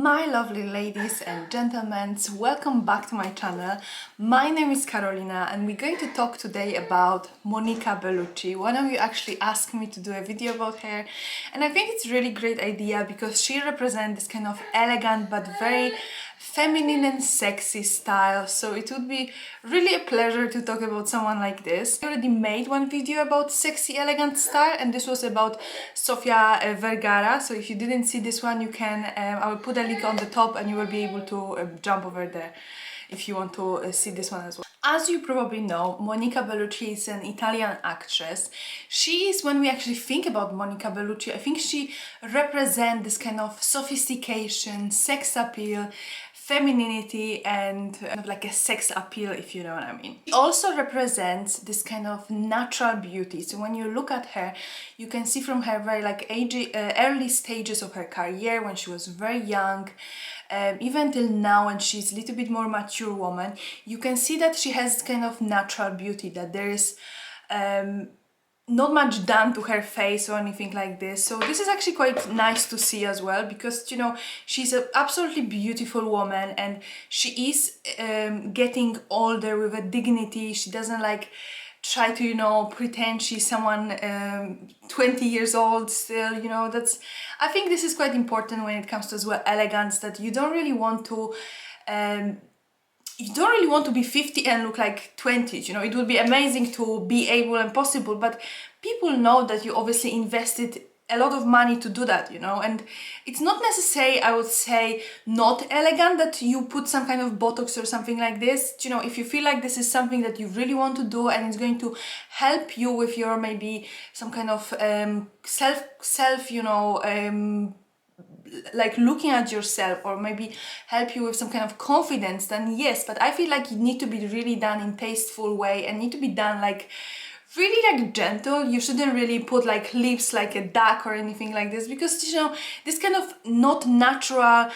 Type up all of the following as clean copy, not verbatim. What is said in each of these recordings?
My lovely ladies and gentlemen, welcome back to my channel. My name is Carolina and we're going to talk today about Monica Bellucci. One of you actually asked me to do a video about her, and I think it's a really great idea because she represents this kind of elegant but very feminine and sexy style, so it would be really a pleasure to talk about someone like this. I already made one video about sexy elegant style, and this was about Sofia Vergara, so if you didn't see this one, you can I will put a link on the top and you will be able to jump over there if you want to see this one as well. As you probably know, Monica Bellucci is an Italian actress. She is, when we actually think about Monica Bellucci, I think she represents this kind of sophistication, sex appeal, femininity, and kind of like a sex appeal, if you know what I mean. She also represents this kind of natural beauty. So when you look at her, you can see from her very like early stages of her career when she was very young, even till now when she's a little bit more mature woman, you can see that she has kind of natural beauty, that there is not much done to her face or anything like this. So this is actually quite nice to see as well, because you know, she's an absolutely beautiful woman and she is getting older with a dignity. She doesn't like try to, you know, pretend she's someone 20 years old still, you know. That's, I think this is quite important when it comes to as well elegance, that you don't really want to be 50 and look like 20, you know. It would be amazing to be able and possible, but people know that you obviously invested a lot of money to do that, you know, and it's not necessary, I would say, not elegant that you put some kind of Botox or something like this. You know, if you feel like this is something that you really want to do and it's going to help you with your maybe some kind of self, you know, like looking at yourself, or maybe help you with some kind of confidence, then yes. But I feel like it need to be really done in tasteful way and need to be done like really like gentle. You shouldn't really put like lips like a duck or anything like this, because you know, this kind of not natural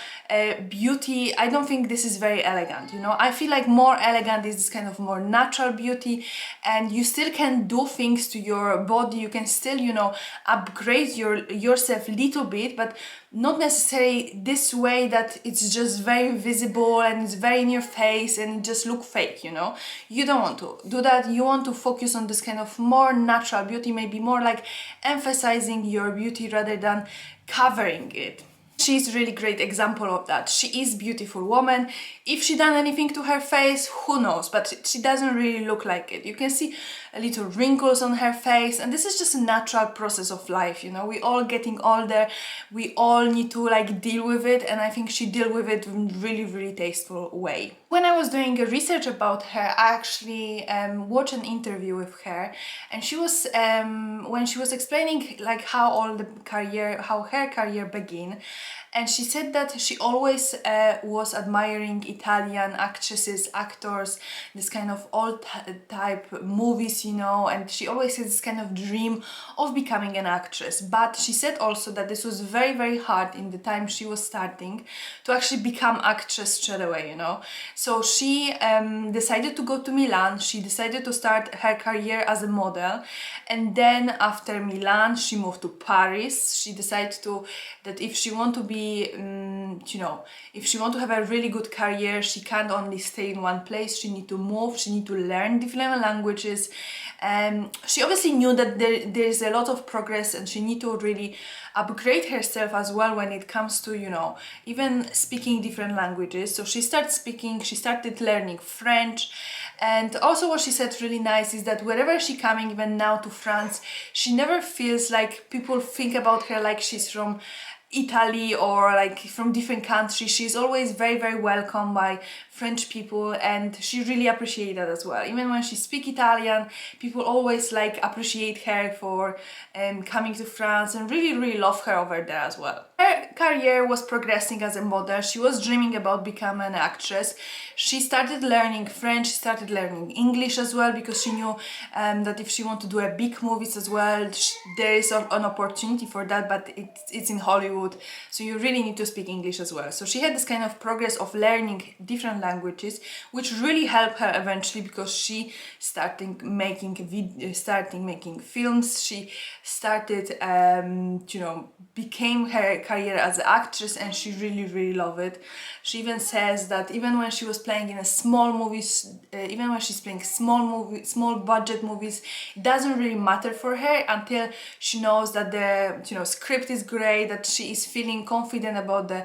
beauty, I don't think this is very elegant, you know. I feel like more elegant is this kind of more natural beauty, and you still can do things to your body, you can still, you know, upgrade yourself a little bit, but not necessarily this way that it's just very visible and it's very in your face and it just look fake, you know. You don't want to do that. You want to focus on this kind of more natural beauty, maybe more like emphasizing your beauty rather than covering it. She's a really great example of that. She is a beautiful woman. If she done anything to her face, who knows, but she doesn't really look like it. You can see a little wrinkles on her face, and this is just a natural process of life, you know. We all getting older, we all need to like deal with it, and I think she deal with it in really tasteful way. When I was doing a research about her, I actually watched an interview with her, and she was when she was explaining like how her career began, and she said that she always was admiring Italian actresses, actors, this kind of old type movies, you know, and she always had this kind of dream of becoming an actress. But she said also that this was very hard in the time she was starting to actually become actress straight away, you know. So she decided to go to Milan. She decided to start her career as a model, and then after Milan she moved to Paris. She decided that if she want to be you know, if she want to have a really good career, she can't only stay in one place. She need to move, she need to learn different languages. She obviously knew that there's a lot of progress, and she need to really upgrade herself as well when it comes to, you know, even speaking different languages. So she started learning French. And also what she said really nice is that wherever she coming, even now to France, she never feels like people think about her like she's from Italy or like from different countries. She's always very welcome by French people, and she really appreciates that as well. Even when she speaks Italian, people always like appreciate her for coming to France and really love her over there as well. Her career was progressing as a model. She was dreaming about becoming an actress. She started learning French, she started learning English as well, because she knew that if she wanted to do a big movies as well, there is an opportunity for that, but it's in Hollywood, so you really need to speak English as well. So she had this kind of progress of learning different languages, which really helped her eventually, because she started making films. She started you know, became her career as an actress, and she really loved it. She even says that even when she was playing in a small movies, even when she's playing small budget movies, it doesn't really matter for her until she knows that the script is great, that she is feeling confident about the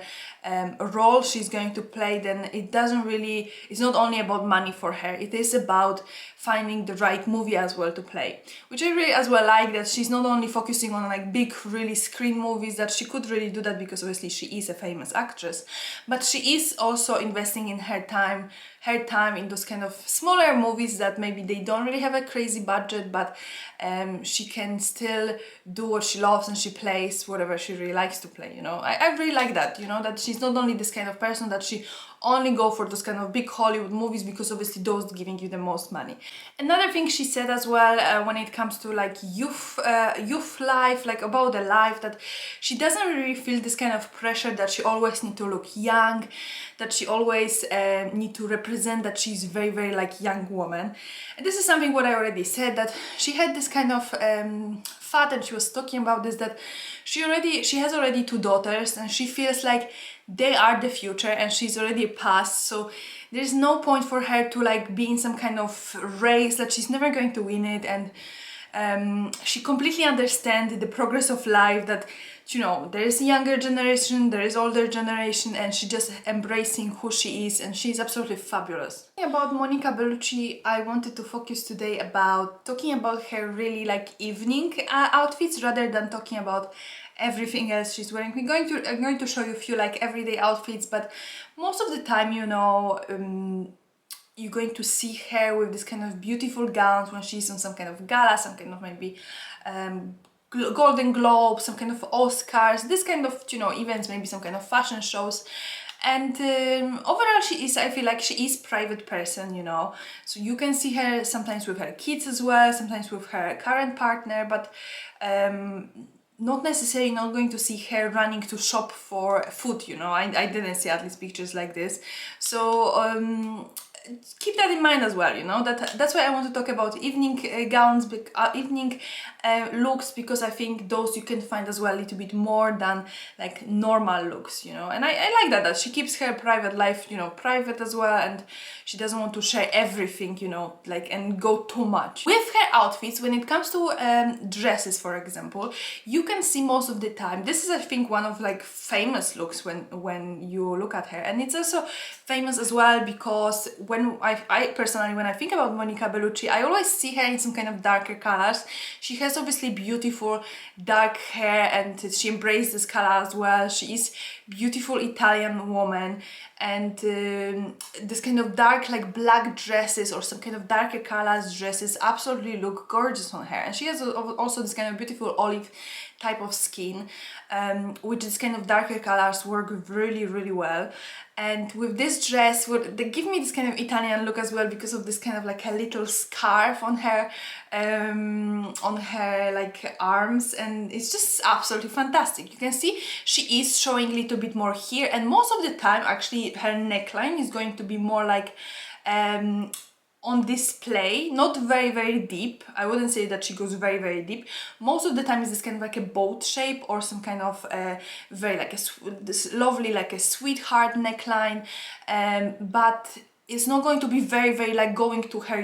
role she's going to play. Then it's not only about money for her, it is about finding the right movie as well to play, which I really as well like, that she's not only focusing on like big really screen movies, that she could really do that because obviously she is a famous actress, but she is also investing in her time in those kind of smaller movies that maybe they don't really have a crazy budget, but she can still do what she loves, and she plays whatever she really likes to play, I really like that, that she's not only this kind of person that she only go for those kind of big Hollywood movies because obviously those giving you the most money. Another thing she said as well, when it comes to like youth life, like about the life, that she doesn't really feel this kind of pressure that she always need to look young, that she always need to represent that she's very like young woman. And this is something what I already said, that she had this kind of thought, and she was talking about this, that she has already 2 daughters, and she feels like they are the future and she's already past, so there's no point for her to like be in some kind of race that she's never going to win it. And she completely understands the progress of life, that there is a younger generation, there is older generation, and she just embracing who she is, and she's absolutely fabulous. About Monica Bellucci, I wanted to focus today about talking about her really like evening outfits, rather than talking about everything else she's wearing. I'm going to show you a few like everyday outfits, but most of the time, you're going to see her with this kind of beautiful gowns when she's on some kind of gala, some kind of maybe Golden Globe, some kind of Oscars, this kind of events, maybe some kind of fashion shows. And overall I feel like she is private person, so you can see her sometimes with her kids as well, sometimes with her current partner, but not necessarily not going to see her running to shop for food, I didn't see at least pictures like this. So keep that in mind as well, that's why I want to talk about evening gowns, evening looks, because I think those you can find as well a little bit more than like normal looks, and I like that she keeps her private life, private as well, and she doesn't want to share everything, like, and go too much. With her outfits, when it comes to dresses, for example, you can see most of the time, this is I think one of like famous looks when you look at her, and it's also famous as well because when I personally, when I think about Monica Bellucci, I always see her in some kind of darker colors. She has obviously beautiful dark hair, and she embraces this color as well. She is beautiful Italian woman, and this kind of dark like black dresses or some kind of darker colors dresses absolutely look gorgeous on her. And she has also this kind of beautiful olive type of skin, which this kind of darker colors work really well. And with this dress, they give me this kind of Italian look as well because of this kind of like a little scarf on her like arms, and it's just absolutely fantastic. You can see she is showing a little bit more here, and most of the time actually her neckline is going to be more like on display, not very deep. I wouldn't say that she goes very deep. Most of the time is this kind of like a boat shape or some kind of very like this lovely like a sweetheart neckline, but it's not going to be very like going to her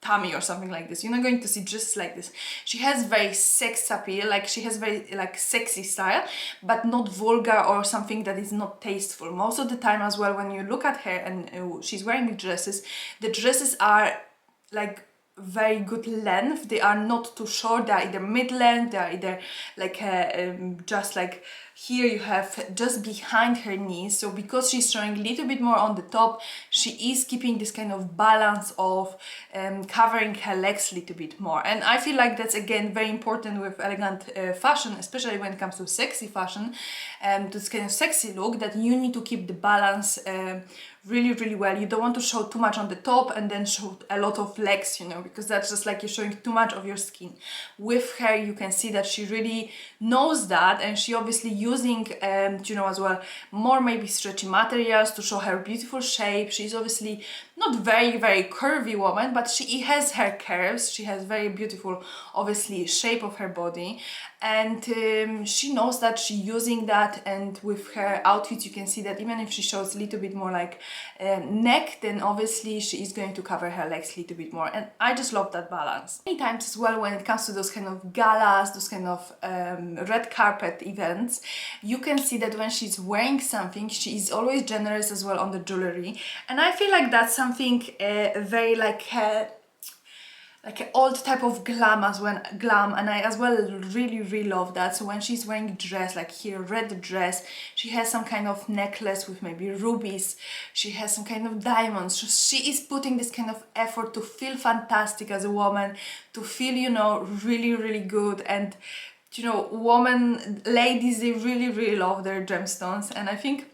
tummy or something like this. You're not going to see just like this. She has very sex appeal, like she has very like sexy style, but not vulgar or something that is not tasteful. Most of the time as well, when you look at her and she's wearing the dresses are like very good length. They are not too short, they are either mid-length, they are either like just like here you have just behind her knees. So because she's showing a little bit more on the top, she is keeping this kind of balance of covering her legs a little bit more. And I feel like that's again very important with elegant fashion, especially when it comes to sexy fashion, this kind of sexy look, that you need to keep the balance really well. You don't want to show too much on the top and then show a lot of legs, because that's just like you're showing too much of your skin. With her, you can see that she really knows that, and she obviously using as well more maybe stretchy materials to show her beautiful shape. She's obviously not very curvy woman, but she has her curves. She has very beautiful obviously shape of her body, and she knows that she's using that, and with her outfits you can see that even if she shows a little bit more like neck, then obviously she is going to cover her legs a little bit more, and I just love that balance. Many times as well, when it comes to those kind of galas, those kind of red carpet events, you can see that when she's wearing something, she is always generous as well on the jewelry, and I feel like that's something very like an old type of glam and I as well really love that. So when she's wearing a dress, like here, red dress, she has some kind of necklace with maybe rubies, she has some kind of diamonds, so she is putting this kind of effort to feel fantastic as a woman, to feel, you know, really good. And you know, ladies, they really love their gemstones, and I think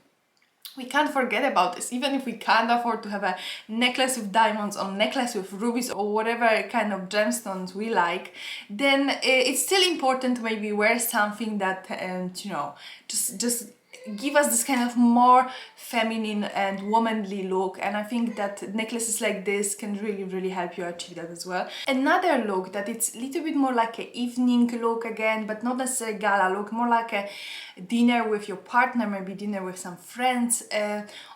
we can't forget about this. Even if we can't afford to have a necklace with diamonds or necklace with rubies or whatever kind of gemstones we like, then it's still important to maybe wear something that, you know, just give us this kind of more feminine and womanly look. And I think that necklaces like this can really help you achieve that as well. Another look that it's a little bit more like an evening look again, but not necessarily gala look, more like a dinner with your partner, maybe dinner with some friends,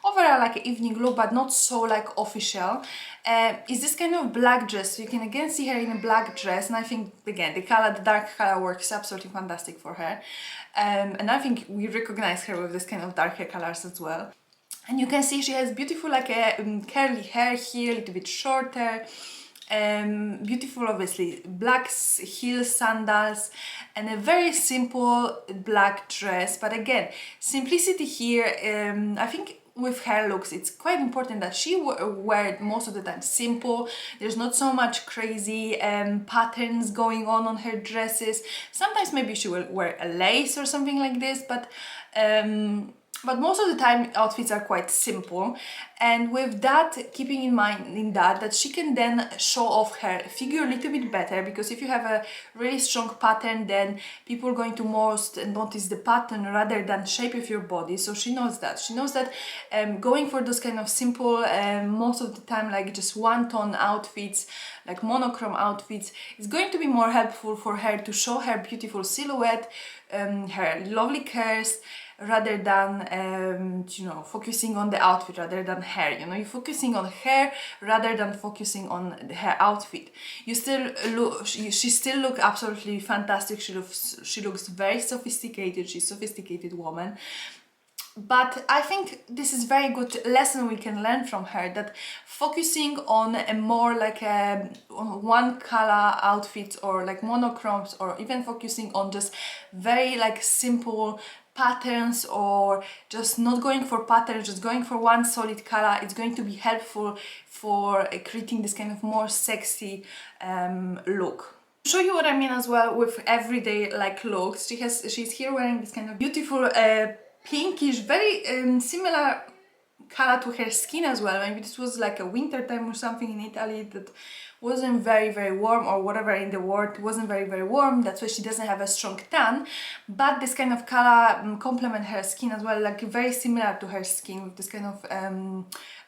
overall like an evening look, but not so like official, is this kind of black dress. So you can again see her in a black dress, and I think again the dark color works absolutely fantastic for her, and I think we recognize her with this kind of darker colors as well. And you can see she has beautiful like curly hair here, a little bit shorter, beautiful obviously black heel sandals, and a very simple black dress. But again, simplicity here. I think with her looks it's quite important that she wear most of the time simple. There's not so much crazy patterns going on her dresses. Sometimes maybe she will wear a lace or something like this, but most of the time outfits are quite simple. And with that, keeping in mind that she can then show off her figure a little bit better, because if you have a really strong pattern, then people are going to most notice the pattern rather than shape of your body. So she knows that. She knows that going for those kind of simple, most of the time like just one-tone outfits, like monochrome outfits, is going to be more helpful for her to show her beautiful silhouette, her lovely curves, rather than you know, focusing on the outfit rather than hair. You know, you're focusing on hair rather than focusing on her outfit. You still look, she still look absolutely fantastic. She looks very sophisticated. She's a sophisticated woman. But I think this is very good lesson we can learn from her, that focusing on a more like a one color outfit or like monochromes, or even focusing on just very like simple patterns, or just not going for patterns, just going for one solid color, it's going to be helpful for creating this kind of more sexy look. To show you what I mean as well with everyday like looks, she's here wearing this kind of beautiful pinkish, very similar color to her skin as well. Maybe this was like a winter time or something in Italy that wasn't very warm, or whatever in the world wasn't very warm. That's why she doesn't have a strong tan, but this kind of color complement her skin as well, like very similar to her skin, with this kind of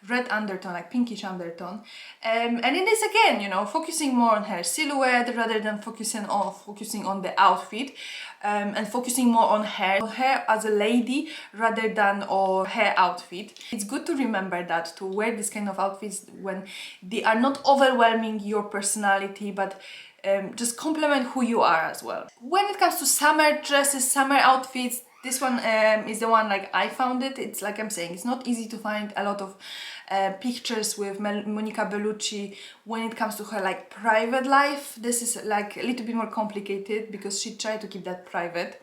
red undertone, like pinkish undertone. And in this again, you know, focusing more on her silhouette rather than focusing on the outfit, and focusing more on her as a lady rather than on her outfit. It's good to remember that, to wear this kind of outfits when they are not overwhelming your personality, but just complement who you are as well. When it comes to summer dresses, summer outfits, this one is the one like I found it. It's like I'm saying, it's not easy to find a lot of pictures with Monica Bellucci when it comes to her like private life. This is like a little bit more complicated because she tried to keep that private.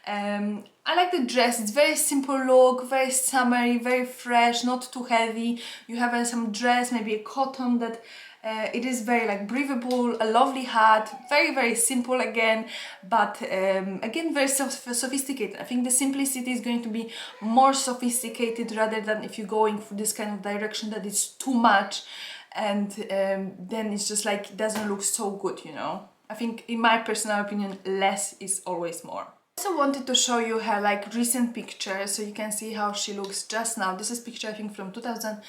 I like the dress. It's very simple look, very summery, very fresh, not too heavy. You have some dress, maybe a cotton that it is very like breathable, a lovely hat, very simple again, but again very sophisticated. I think the simplicity is going to be more sophisticated rather than if you're going for this kind of direction that is too much, and then it's just like doesn't look so good, you know. I think in my personal opinion, less is always more. I also wanted to show you her like recent picture, so you can see how she looks just now. This is picture I think from 2015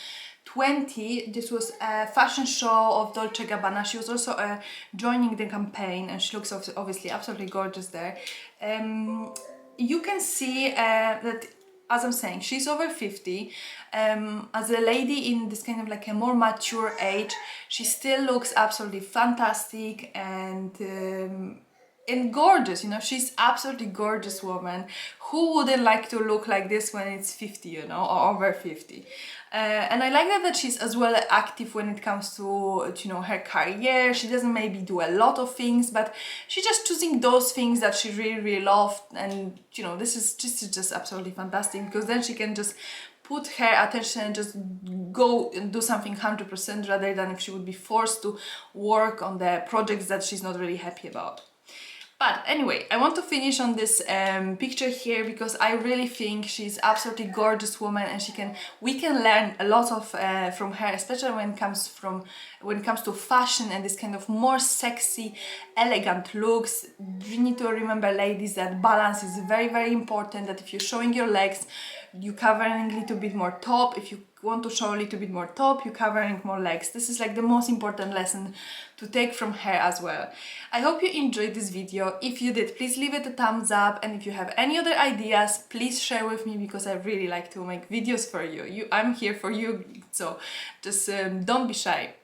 20, this was a fashion show of Dolce & Gabbana. She was also joining the campaign, and she looks obviously absolutely gorgeous there. You can see that, as I'm saying, she's over 50. As a lady in this kind of like a more mature age, she still looks absolutely fantastic and gorgeous, you know. She's absolutely gorgeous woman. Who wouldn't like to look like this when it's 50, you know, or over 50? And I like that she's as well active when it comes to, you know, her career. She doesn't maybe do a lot of things, but she's just choosing those things that she really loved. And, you know, this is just absolutely fantastic, because then she can just put her attention and just go and do something 100%, rather than if she would be forced to work on the projects that she's not really happy about. But anyway, I want to finish on this picture here, because I really think she's absolutely gorgeous woman, and we can learn a lot of from her, especially when it comes to fashion and this kind of more sexy, elegant looks. You need to remember, ladies, that balance is very important. That if you're showing your legs, you covering a little bit more top. If you want to show a little bit more top, you're covering more legs. This is like the most important lesson to take from her as well. I hope you enjoyed this video. If you did, please leave it a thumbs up, and if you have any other ideas, please share with me, because I really like to make videos for you. I'm here for you, so just don't be shy.